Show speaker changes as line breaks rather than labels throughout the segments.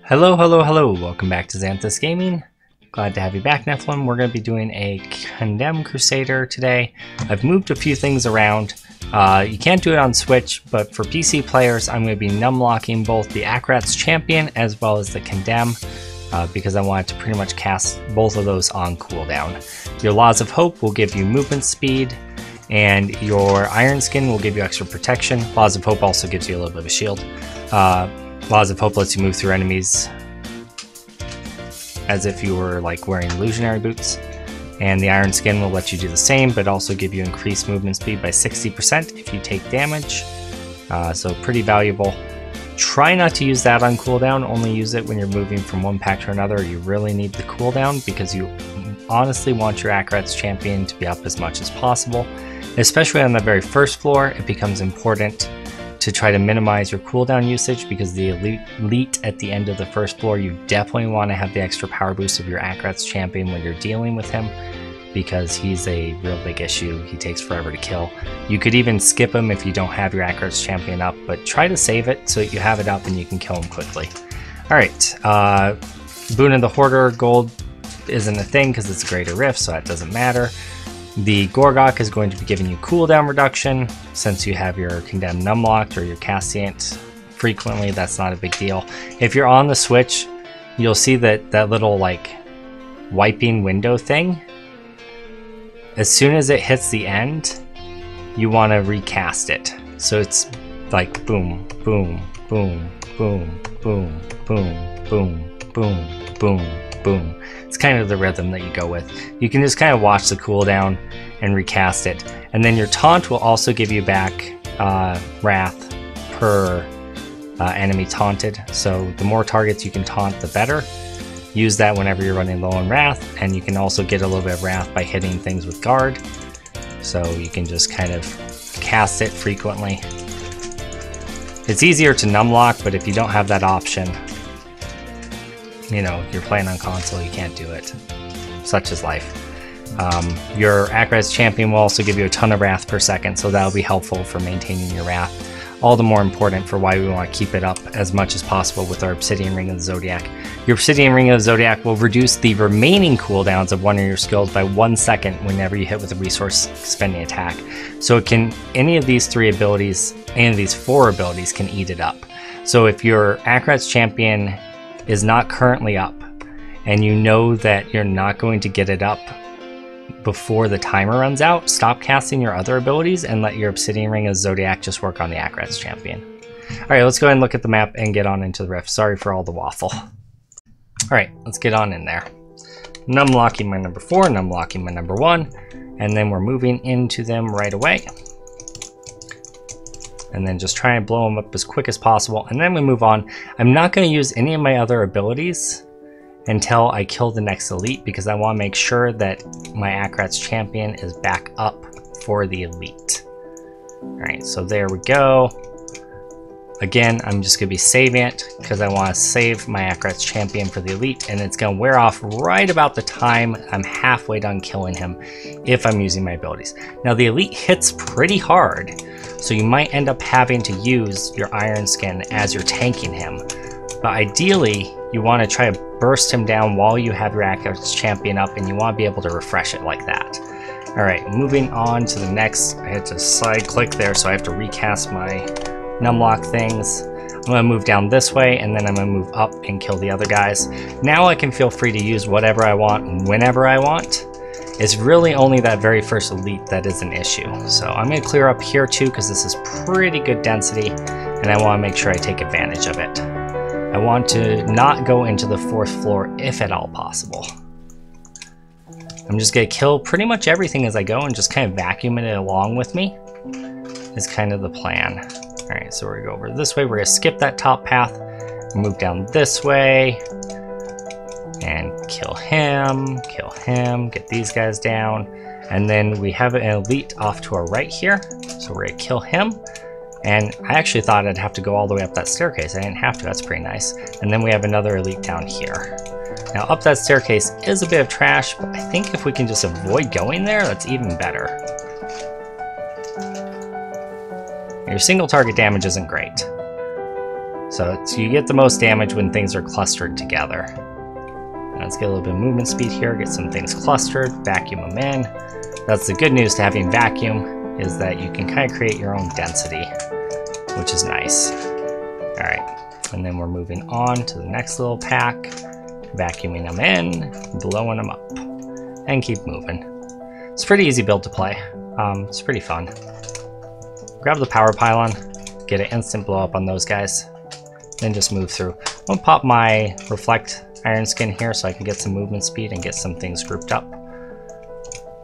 Hello, hello, hello. Welcome back to Xanthus Gaming. Glad to have you back, Nephilim. We're going to be doing a Condemned Crusader today. I've moved a few things around. You can't do it on Switch, but for PC players, I'm going to be numlocking both the Akrat's Champion as well as the Condemn, because I wanted to pretty much cast both of those on cooldown. Your Laws of Hope will give you movement speed, and your Iron Skin will give you extra protection. Laws of Hope also gives you a little bit of a shield. Laws of Hope lets you move through enemies as if you were like wearing illusionary boots. And the Iron Skin will let you do the same, but also give you increased movement speed by 60% if you take damage. So pretty valuable. Try not to use that on cooldown, only use it when you're moving from one pack to another. You really need the cooldown because you honestly want your Akrat's Champion to be up as much as possible. Especially on the very first floor, it becomes important to try to minimize your cooldown usage because the elite at the end of the first floor, you definitely want to have the extra power boost of your Akrat's Champion when you're dealing with him because he's a real big issue. He takes forever to kill. You could even skip him if you don't have your Akrat's Champion up, but try to save it so that you have it up and you can kill him quickly. Alright, Boon of the Hoarder gold isn't a thing because it's a greater rift, so that doesn't matter. The Gorgok is going to be giving you cooldown reduction since you have your Condemned numlocked or your casting it frequently. That's not a big deal. If you're on the Switch, you'll see that little like wiping window thing. As soon as it hits the end, you want to recast it. So it's like boom, boom, boom, boom, boom, boom, boom, boom, boom, boom. It's kind of the rhythm that you go with. You can just kind of watch the cooldown and recast it. And then your taunt will also give you back wrath per enemy taunted. So the more targets you can taunt, the better. Use that whenever you're running low on wrath. And you can also get a little bit of wrath by hitting things with guard. So you can just kind of cast it frequently. It's easier to numlock, but if you don't have that option, you know, you're playing on console, you can't do it. Such is life. Your Akrat's Champion will also give you a ton of wrath per second, so that'll be helpful for maintaining your wrath. All the more important for why we want to keep it up as much as possible with our Obsidian Ring of the Zodiac. Your Obsidian Ring of the Zodiac will reduce the remaining cooldowns of one of your skills by 1 second whenever you hit with a resource spending attack. So it can, any of these three abilities, any of these four abilities can eat it up. So if your Akrat's Champion is not currently up and you know that you're not going to get it up before the timer runs out, stop casting your other abilities and let your Obsidian Ring of Zodiac just work on the Akrat's Champion. Alright, let's go ahead and look at the map and get on into the rift. Sorry for all the waffle. Alright, let's get on in there. Numlocking my number 4, numlocking my number 1, and then we're moving into them right away. And then just try and blow them up as quick as possible, and then we move on. I'm not going to use any of my other abilities until I kill the next elite because I want to make sure that my Akrat's Champion is back up for the elite. Alright, so there we go. Again, I'm just going to be saving it because I want to save my Akrat's Champion for the elite, and it's going to wear off right about the time I'm halfway done killing him if I'm using my abilities. Now the elite hits pretty hard, so you might end up having to use your Iron Skin as you're tanking him. But ideally, you want to try to burst him down while you have your Akrat's Champion up, and you want to be able to refresh it like that. Alright, moving on to the next. I had to side click there, so I have to recast my numlock things. I'm going to move down this way, and then I'm going to move up and kill the other guys. Now I can feel free to use whatever I want, whenever I want. It's really only that very first elite that is an issue. So I'm going to clear up here too because this is pretty good density and I want to make sure I take advantage of it. I want to not go into the 4th floor if at all possible. I'm just going to kill pretty much everything as I go and just kind of vacuum it along with me is kind of the plan. Alright, so we're going to go over this way. We're going to skip that top path, move down this way, and kill him, get these guys down. And then we have an elite off to our right here. So we're gonna kill him. And I actually thought I'd have to go all the way up that staircase. I didn't have to, that's pretty nice. And then we have another elite down here. Now up that staircase is a bit of trash, but I think if we can just avoid going there, that's even better. Your single target damage isn't great. So you get the most damage when things are clustered together. Let's get a little bit of movement speed here, get some things clustered, vacuum them in. That's the good news to having vacuum, is that you can kind of create your own density, which is nice. All right, and then we're moving on to the next little pack, vacuuming them in, blowing them up, and keep moving. It's a pretty easy build to play. It's pretty fun. Grab the power pylon, get an instant blow up on those guys, then just move through. I'm gonna pop my reflect iron skin here so I can get some movement speed and get some things grouped up,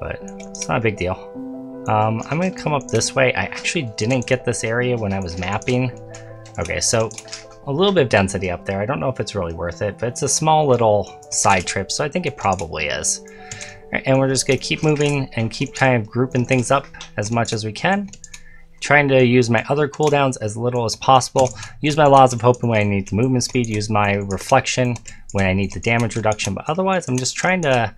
but it's not a big deal. I'm gonna come up this way. I actually didn't get this area when I was mapping. Okay, so a little bit of density up there. I don't know if it's really worth it, but it's a small little side trip, so I think it probably is. And we're just gonna keep moving and keep kind of grouping things up as much as we can. Trying to use my other cooldowns as little as possible. Use my Laws of Hope when I need the movement speed. Use my Reflection when I need the damage reduction. But otherwise, I'm just trying to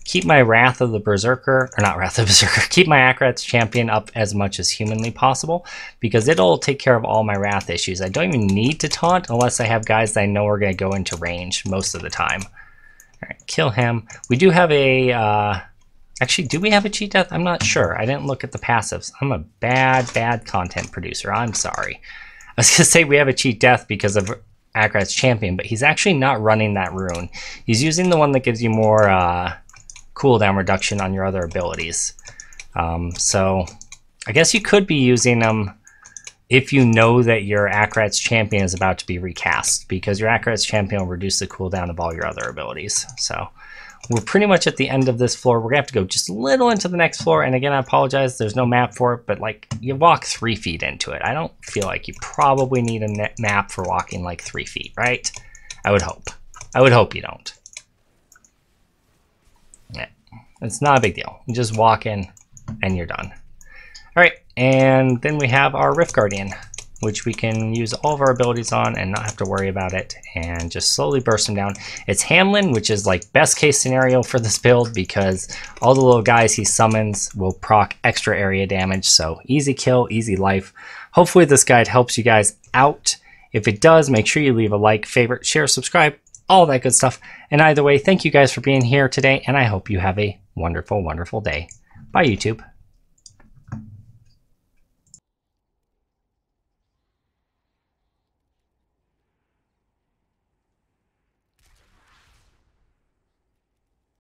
keep my Wrath of the Berserker, or not Wrath of the Berserker, keep my Akrat's Champion up as much as humanly possible, because it'll take care of all my Wrath issues. I don't even need to taunt unless I have guys that I know are going to go into range most of the time. All right, kill him. We do have a... Actually, do we have a cheat death? I'm not sure. I didn't look at the passives. I'm a bad content producer. I'm sorry. I was going to say we have a cheat death because of Akrat's Champion, but he's actually not running that rune. He's using the one that gives you more cooldown reduction on your other abilities. So I guess you could be using them if you know that your Akrat's Champion is about to be recast, because your Akrat's Champion will reduce the cooldown of all your other abilities. So we're pretty much at the end of this floor. We're gonna have to go just a little into the next floor. And again, I apologize, there's no map for it, but like you walk 3 feet into it. I don't feel like you probably need a map for walking like 3 feet, right? I would hope. I would hope you don't. Yeah, it's not a big deal. You just walk in and you're done. All right, and then we have our Rift Guardian, which we can use all of our abilities on and not have to worry about it, and just slowly burst them down. It's Hamlin, which is like best case scenario for this build, because all the little guys he summons will proc extra area damage, so easy kill, easy life. Hopefully this guide helps you guys out. If it does, make sure you leave a like, favorite, share, subscribe, all that good stuff. And either way, thank you guys for being here today, and I hope you have a wonderful, wonderful day. Bye, YouTube.